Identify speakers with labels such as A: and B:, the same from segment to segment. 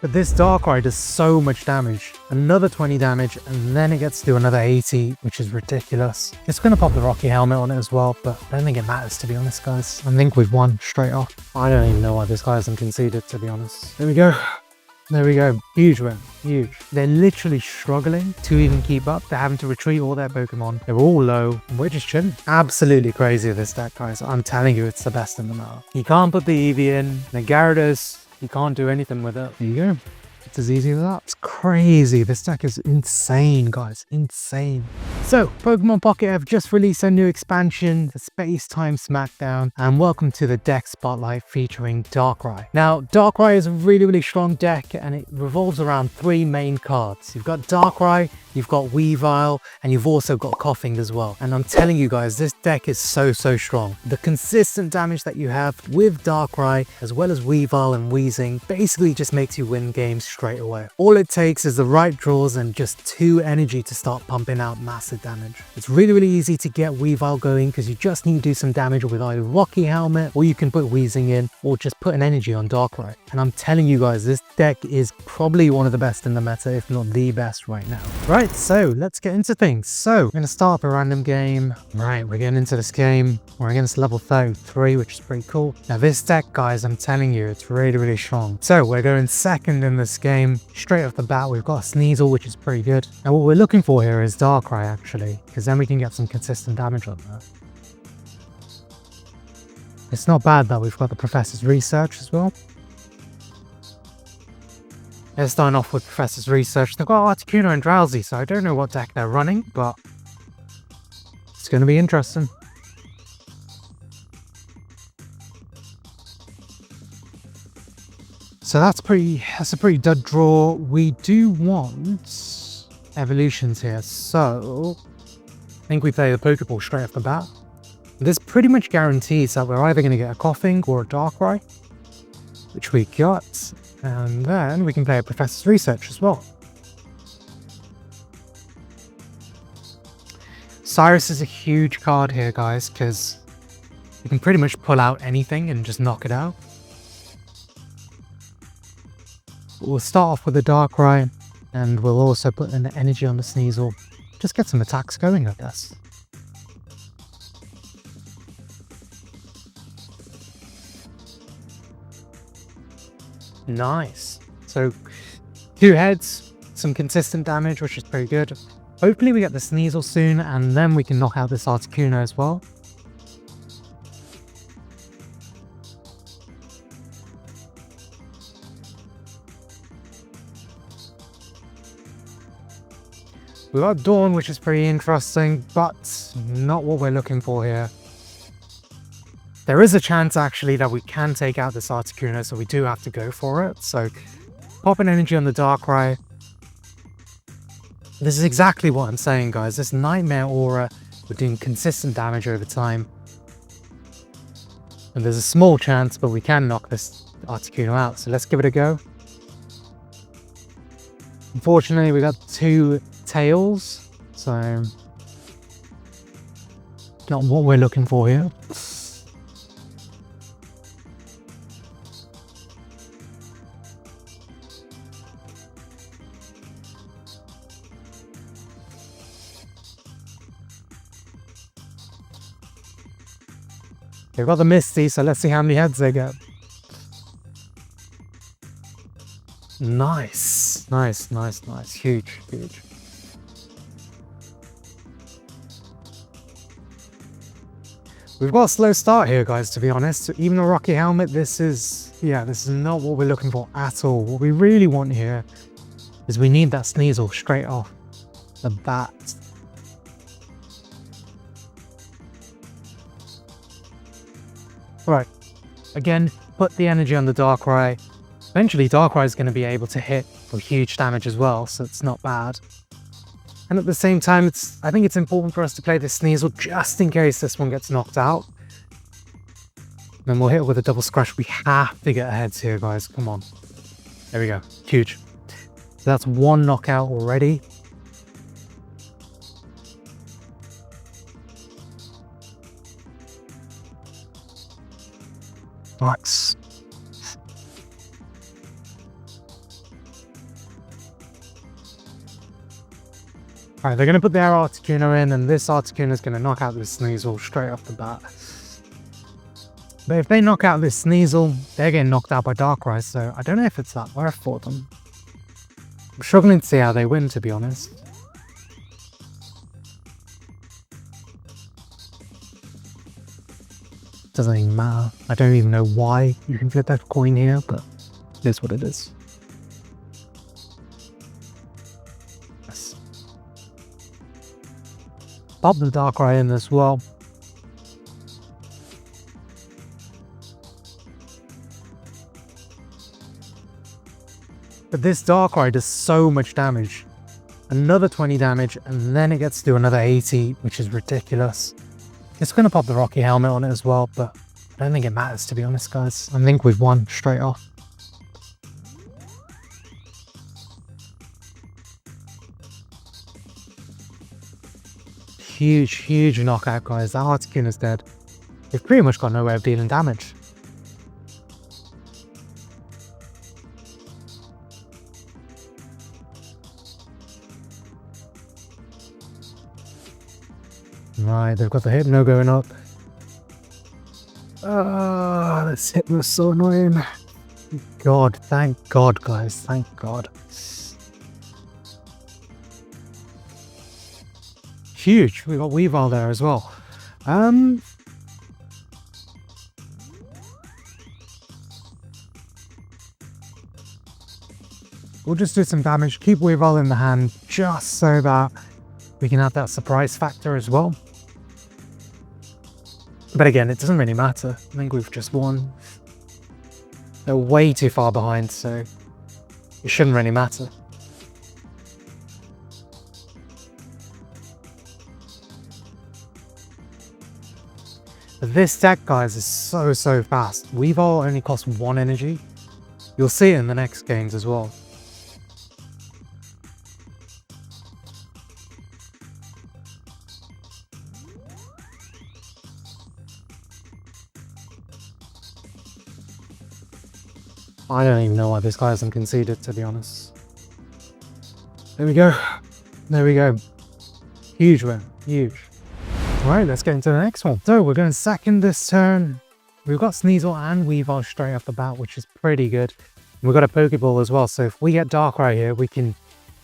A: But this Darkrai does so much damage. Another 20 damage, and then it gets to do another 80, which is ridiculous. It's going to pop the Rocky Helmet on it as well, but I don't think it matters, to be honest, guys. I think we've won straight off. I don't even know why this guy hasn't conceded, to be honest. There we go. There we go. Huge win. Huge. They're literally struggling to even keep up. They're having to retreat all their Pokemon. They're all low. And we're just chilling. Absolutely crazy with this deck, guys. I'm telling you, it's the best in the meta. You can't put the Eevee in. The Gyarados, you can't do anything with it. There you go. It's as easy as that. It's crazy. This deck is insane, guys. Insane. So, Pokemon Pocket have just released a new expansion, the Space Time Smackdown, and welcome to the deck spotlight featuring Darkrai. Now, Darkrai is a really strong deck, and it revolves around 3 main cards. You've got Darkrai, you've got Weavile, and you've also got Coughing as well. And I'm telling you guys, this deck is so strong. The consistent damage that you have with Darkrai, as well as Weavile and Wheezing, basically just makes you win games straight away. All it takes is the right draws and just 2 energy to start pumping out massive damage. It's really easy to get Weavile going because you just need to do some damage with either Rocky Helmet, or you can put Wheezing in, or just put an energy on Darkrai. And I'm telling you guys, this deck is probably one of the best in the meta, if not the best right now. Right, so let's get into things. So we're going to start up a random game. Right, we're getting into this game. We're against level 33, which is pretty cool. Now this deck, guys, I'm telling you, it's really strong. So we're going second in this game. Straight off the bat, we've got a Sneasel, which is pretty good. Now what we're looking for here is Darkrai, actually, because then we can get some consistent damage on there. It's not bad that we've got the Professor's Research as well. They're starting off with Professor's Research. They've got Articuno and Drowsy, so I don't know what deck they're running, but it's going to be interesting. So that's a pretty dud draw. We do want evolutions here, so I think we play the Pokeball straight off the bat. This pretty much guarantees that we're either going to get a Coughing or a Darkrai, which we got, and then we can play a Professor's Research as well. Cyrus is a huge card here, guys, because you can pretty much pull out anything and just knock it out. We'll start off with the Darkrai, and we'll also put an energy on the Sneasel. Just get some attacks going, I guess. Nice. So 2 heads, some consistent damage, which is pretty good. Hopefully we get the Sneasel soon, and then we can knock out this Articuno as well. We got Dawn, which is pretty interesting, but not what we're looking for here. There is a chance, actually, that we can take out this Articuno, so we do have to go for it. So, pop an energy on the Darkrai. This is exactly what I'm saying, guys. This Nightmare Aura, we're doing consistent damage over time. And there's a small chance, but we can knock this Articuno out, so let's give it a go. Unfortunately, we got 2 tails, so not what we're looking for here. They've got the Misty, so let's see how many heads they get. Nice. Huge. We've got a slow start here, guys, to be honest. Even the Rocky Helmet, this is not what we're looking for at all. What we really want here is we need that Sneasel straight off the bat. Right, again, put the energy on the Darkrai. Eventually Darkrai is going to be able to hit for huge damage as well, so it's not bad. And at the same time, I think it's important for us to play this Sneasel just in case this one gets knocked out. Then we'll hit it with a double scratch. We have to get ahead here, guys. Come on. There we go. Huge. So that's 1 knockout already. Nice. Alright, they're going to put their Articuno in, and this Articuno is going to knock out this Sneasel straight off the bat. But if they knock out this Sneasel, they're getting knocked out by Darkrai, so I don't know if it's that worth for them. I'm struggling to see how they win, to be honest. Doesn't even matter. I don't even know why you can flip that coin here, but it is what it is. Yes. Pop the Darkrai in as well. But this Darkrai does so much damage. Another 20 damage, and then it gets to do another 80, which is ridiculous. It's going to pop the Rocky Helmet on it as well, but I don't think it matters, to be honest, guys. I think we've won straight off. Huge knockout, guys. That Articuno's dead. They've pretty much got no way of dealing damage. Right, they've got the Hypno going up. This Hypno's so annoying. God, thank God, guys. Thank God. Huge. We got Weavile there as well. We'll just do some damage. Keep Weavile in the hand just so that we can have that surprise factor as well. But again, it doesn't really matter. I think we've just won. They're way too far behind, so it shouldn't really matter. But this deck, guys, is so fast. Weavile only costs 1 energy. You'll see it in the next games as well. I don't even know why this guy hasn't conceded, to be honest. There we go. There we go. Huge win. Huge. Right, let's get into the next one. So we're going second this turn. We've got Sneasel and Weavile straight off the bat, which is pretty good. And we've got a Pokeball as well, so if we get Darkrai here, we can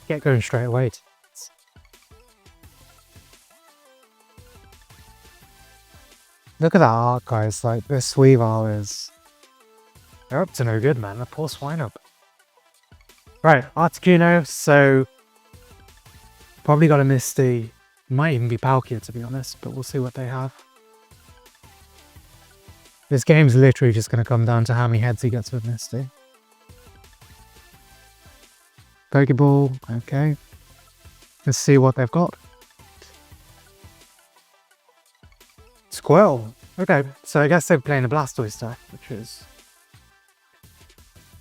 A: get going straight away. Look at that art, guys. Like, this Weavile is... They're up to no good, man. The poor Swinub. Right, Articuno, so... Probably got a Misty. Might even be Palkia, to be honest, but we'll see what they have. This game's literally just going to come down to how many heads he gets with Misty. Pokeball, okay. Let's see what they've got. Squirrel. Okay, so I guess they're playing a Blastoise deck, which is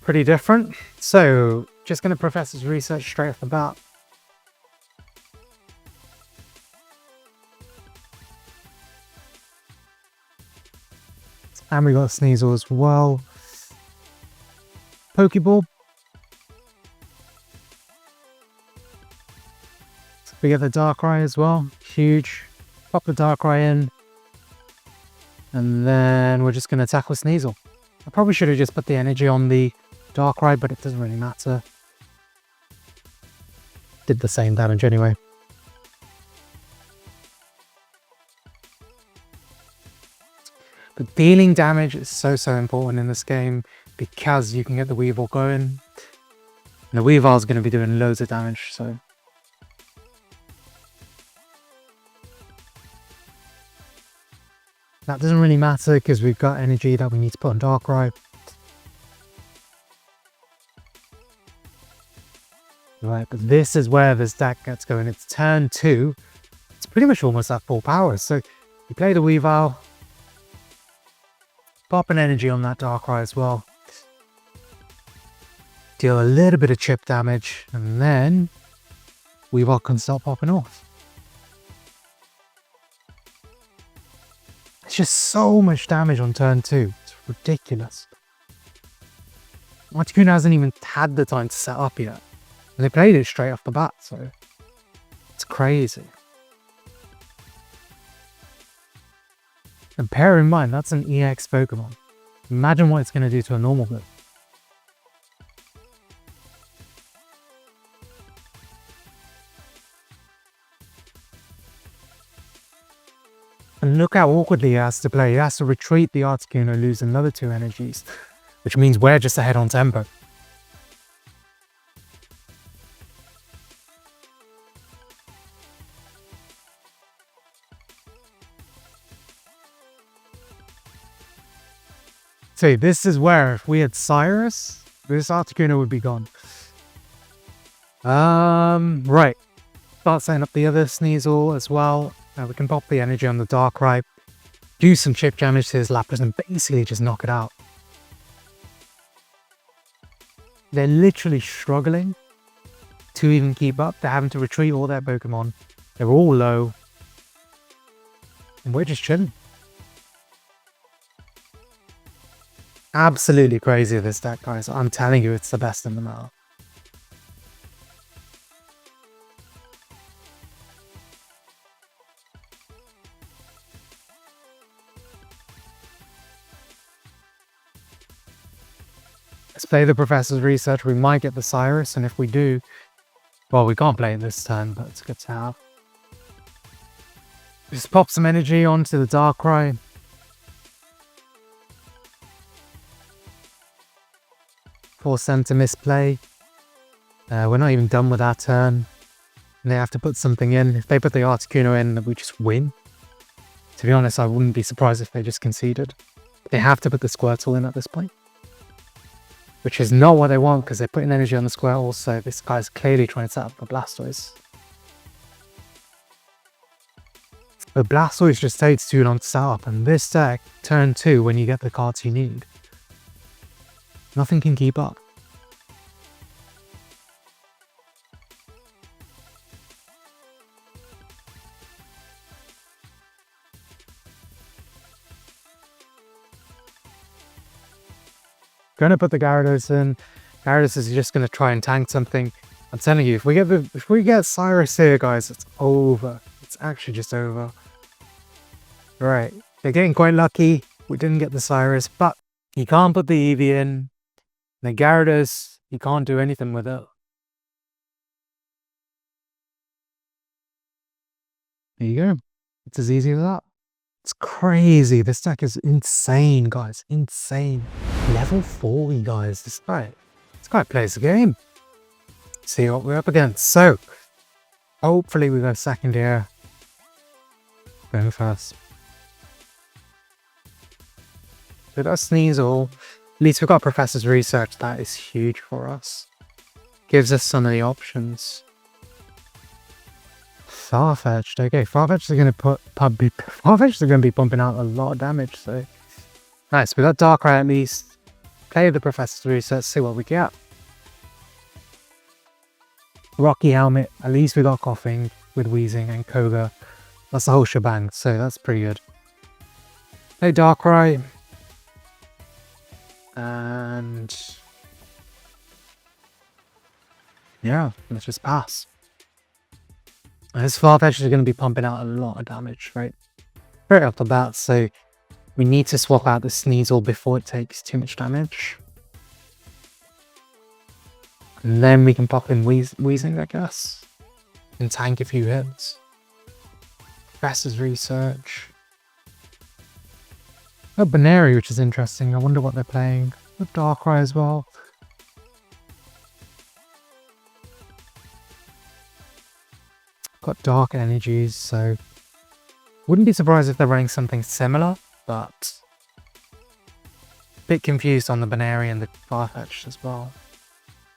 A: pretty different. So, just going to Professor's Research straight off the bat. And we got Sneasel as well. Pokeball. So we get the Darkrai as well. Huge. Pop the Darkrai in. And then we're just going to tackle Sneasel. I probably should have just put the energy on the Darkrai, but it doesn't really matter. Did the same damage anyway. But dealing damage is so important in this game because you can get the Weavile going. And the Weavile is going to be doing loads of damage, so... That doesn't really matter because we've got energy that we need to put on Darkrai. Right, but this is where this deck gets going. It's turn 2. It's pretty much almost at full power. So you play the Weavile. Pop an energy on that Darkrai as well. Deal a little bit of chip damage. And then Weavile can start popping off. It's just so much damage on turn 2. It's ridiculous. Articuno hasn't even had the time to set up yet. And they played it straight off the bat, so... It's crazy. And bear in mind, that's an EX Pokemon. Imagine what it's going to do to a normal move. And look how awkwardly he has to play. He has to retreat the Articuno, lose another 2 energies, which means we're just ahead on tempo. See, this is where if we had Cyrus, this Articuno would be gone. Right. Start setting up the other Sneasel as well. We can pop the energy on the Darkrai, do some chip damage to his Lapras, and basically just knock it out. They're literally struggling to even keep up. They're having to retreat all their Pokemon. They're all low. And we're just chilling. Absolutely crazy, this deck, guys. I'm telling you, it's the best in the meta. Let's play the Professor's Research. We might get the Cyrus, and if we do, well, we can't play it this turn, but it's good to have. Just pop some energy onto the Darkrai. Force them to misplay. We're not even done with our turn. And they have to put something in. If they put the Articuno in, we just win. To be honest, I wouldn't be surprised if they just conceded. They have to put the Squirtle in at this point. Which is not what they want, because they're putting energy on the Squirtle, so this guy's clearly trying to set up a Blastoise. But Blastoise just takes too long to set up, and this deck, turn 2, when you get the cards you need, nothing can keep up. Gonna put the Gyarados in. Gyarados is just gonna try and tank something. I'm telling you, if we get Cyrus here, guys, it's over. It's actually just over. Right, they're getting quite lucky. We didn't get the Cyrus, but he can't put the Eevee in. The Gyarados, he can't do anything with it. There you go. It's as easy as that. It's crazy. This deck is insane, guys. Insane. Level 40, guys. This guy plays the game. See what we're up against. So, hopefully we go second here. Going first. So that's Sneasel. At least we've got Professor's Research. That is huge for us. Gives us some of the options. Farfetch'd. Okay, Farfetch'd are going to be pumping out a lot of damage, so nice. We got Darkrai at least. Play the Professor's Research, see what we get. Rocky Helmet, at least we got Coughing with Wheezing and Koga. That's the whole shebang, so that's pretty good. Play Darkrai. And yeah, let's just pass. This Farfetch'd are going to be pumping out a lot of damage, right? Right off the bat, so we need to swap out the Sneasel before it takes too much damage. And then we can pop in Wheezing, I guess. And tank a few hits. Professor's Research. Oh, Baneri, which is interesting. I wonder what they're playing. With Darkrai as well. Got Dark Energies, so wouldn't be surprised if they're running something similar, but a bit confused on the Baneri and the Farfetch'd as well.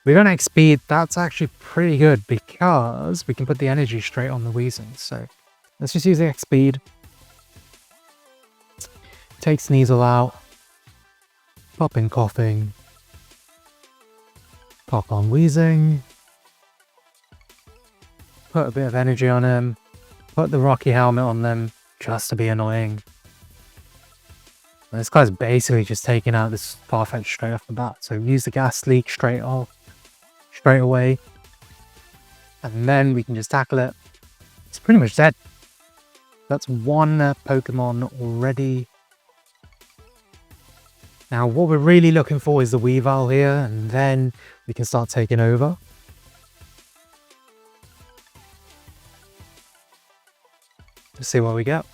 A: We don't X-Speed, that's actually pretty good because we can put the energy straight on the Wheezing, so let's just use the X-Speed. Take Sneasel out. Pop in Coughing. Pop on Wheezing. Put a bit of energy on him. Put the Rocky Helmet on them just to be annoying. And this guy's basically just taking out this Farfetch'd straight off the bat. So use the Gas Leak straight away. And then we can just tackle it. It's pretty much dead. That's one Pokemon already. Now, what we're really looking for is the Weavile here, and then we can start taking over. Let's see what we get.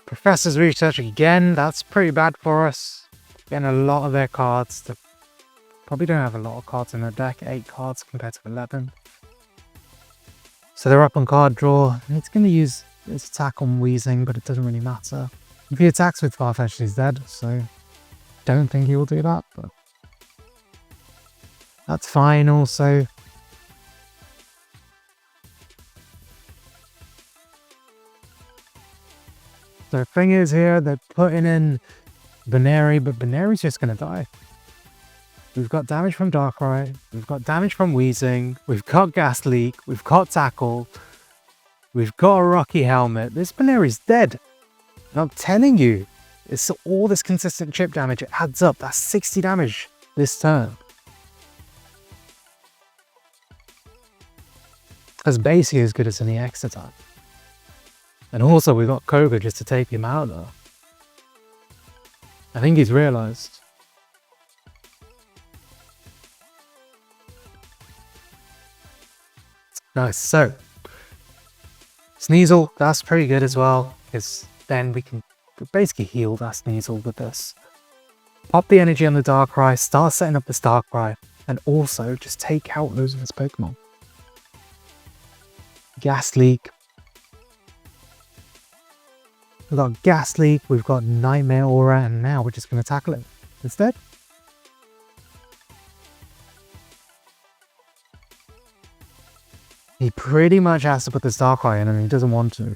A: Professor's Research again. That's pretty bad for us. Getting a lot of their cards. They probably don't have a lot of cards in their deck. 8 cards compared to 11. So they're up on card draw. It's going to use its attack on Weezing, but it doesn't really matter. If he attacks with Farfetch'd, he's dead, so don't think he will do that, but that's fine also. The thing is here, they're putting in Baneri, but Baneri's just going to die. We've got damage from Darkrai, we've got damage from Weezing, we've got Gas Leak, we've got Tackle, we've got a Rocky Helmet. This Baneri's dead. And I'm telling you, it's all this consistent chip damage, it adds up. That's 60 damage this turn. That's basically as good as an EX attack. And also we've got Koga just to take him out there. I think he's realised. Nice, so Sneasel, that's pretty good as well, because then we can basically heal that Sneasel with this. Pop the energy on the Darkrai, start setting up this Darkrai, and also just take out those of his Pokemon. Gas Leak. We've got Gas Leak, we've got Nightmare Aura, and now we're just going to tackle it instead. He pretty much has to put this Darkrai in and he doesn't want to.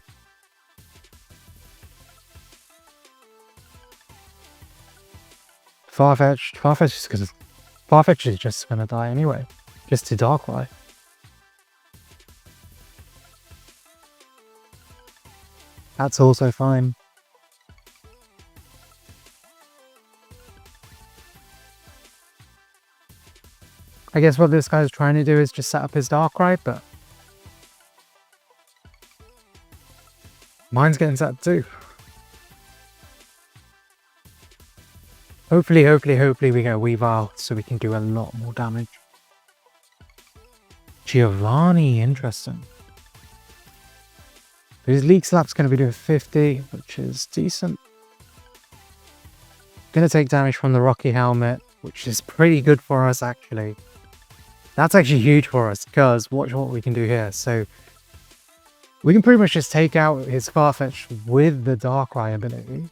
A: Farfetch'd is just gonna die anyway. Just to Darkrai. That's also fine. I guess what this guy's trying to do is just set up his Darkrai, but mine's getting set too. Hopefully we get a Weavile so we can do a lot more damage. Giovanni, interesting. His Leak Slap's going to be doing 50, which is decent. Going to take damage from the Rocky Helmet, which is pretty good for us actually. That's actually huge for us, because watch what we can do here. So we can pretty much just take out his Farfetch'd with the Darkrai ability.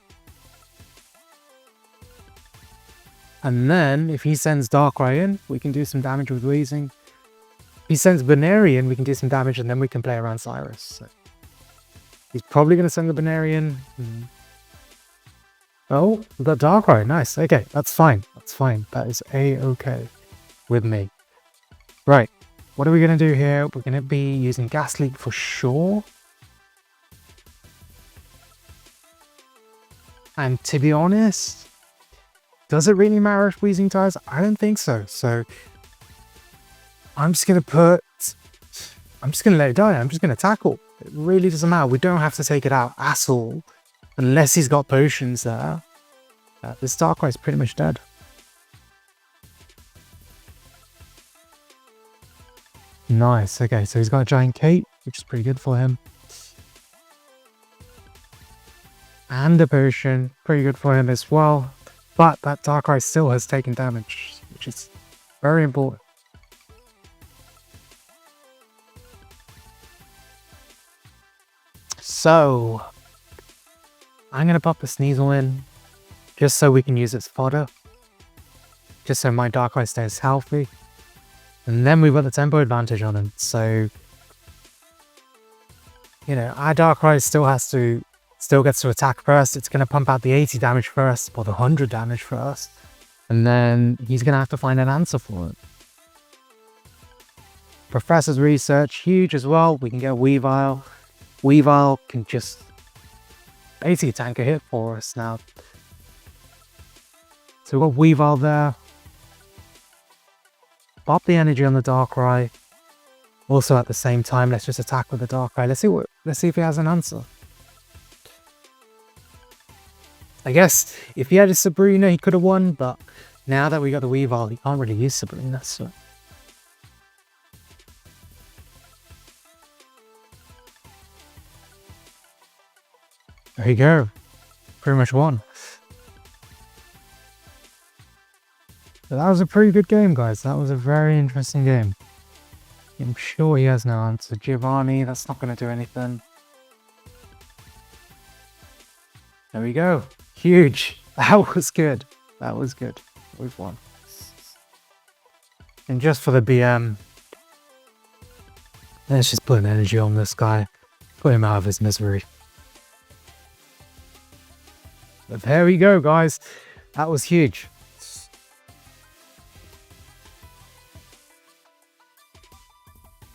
A: And then, if he sends Darkrai in, we can do some damage with Weezing. If he sends Baneri in, we can do some damage, and then we can play around Cyrus. So he's probably going to send the Baneri in. Oh, the Darkrai, nice. Okay, that's fine. That's fine. That is A-okay with me. Right, what are we going to do here? We're going to be using Gas Leak for sure. And to be honest, does it really matter if Weezing dies? I don't think so. So I'm just going to let it die. I'm just going to tackle. It really doesn't matter. We don't have to take it out at all. Unless he's got potions there. This Darkrai is pretty much dead. Nice. Okay, so he's got a Giant Cape, which is pretty good for him. And a potion. Pretty good for him as well. But that Darkrai still has taken damage, which is very important. So I'm going to pop the Sneasel in, just so we can use its fodder. Just so my Darkrai stays healthy. And then we've got the tempo advantage on him. So, you know, our Darkrai still gets to attack first. It's going to pump out the 80 damage first, or the 100 damage first. And then he's going to have to find an answer for it. Professor's Research, huge as well. We can get a Weavile. Weavile can just basically tank a hit for us now. So we've got Weavile there. Pop the energy on the Darkrai. Also, at the same time, let's just attack with the Darkrai. Let's see if he has an answer. I guess if he had a Sabrina, he could have won, but now that we got the Weavile, he can't really use Sabrina, so. There you go. Pretty much won. So that was a pretty good game, guys. That was a very interesting game. I'm sure he has no answer. Giovanni, that's not going to do anything. There we go. Huge. That was good. That was good. We've won. And just for the BM, let's just put an energy on this guy. Put him out of his misery. But there we go, guys. That was huge.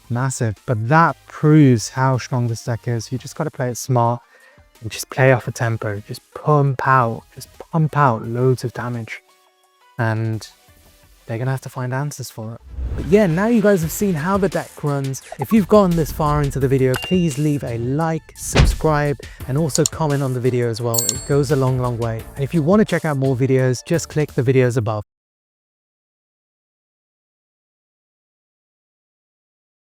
A: Massive. But that proves how strong this deck is. You just got to play it smart and just play off a tempo. Just pump out loads of damage. And they're going to have to find answers for it. But yeah, now you guys have seen how the deck runs. If you've gotten this far into the video, please leave a like, subscribe, and also comment on the video as well. It goes a long way. And if you want to check out more videos, just click the videos above.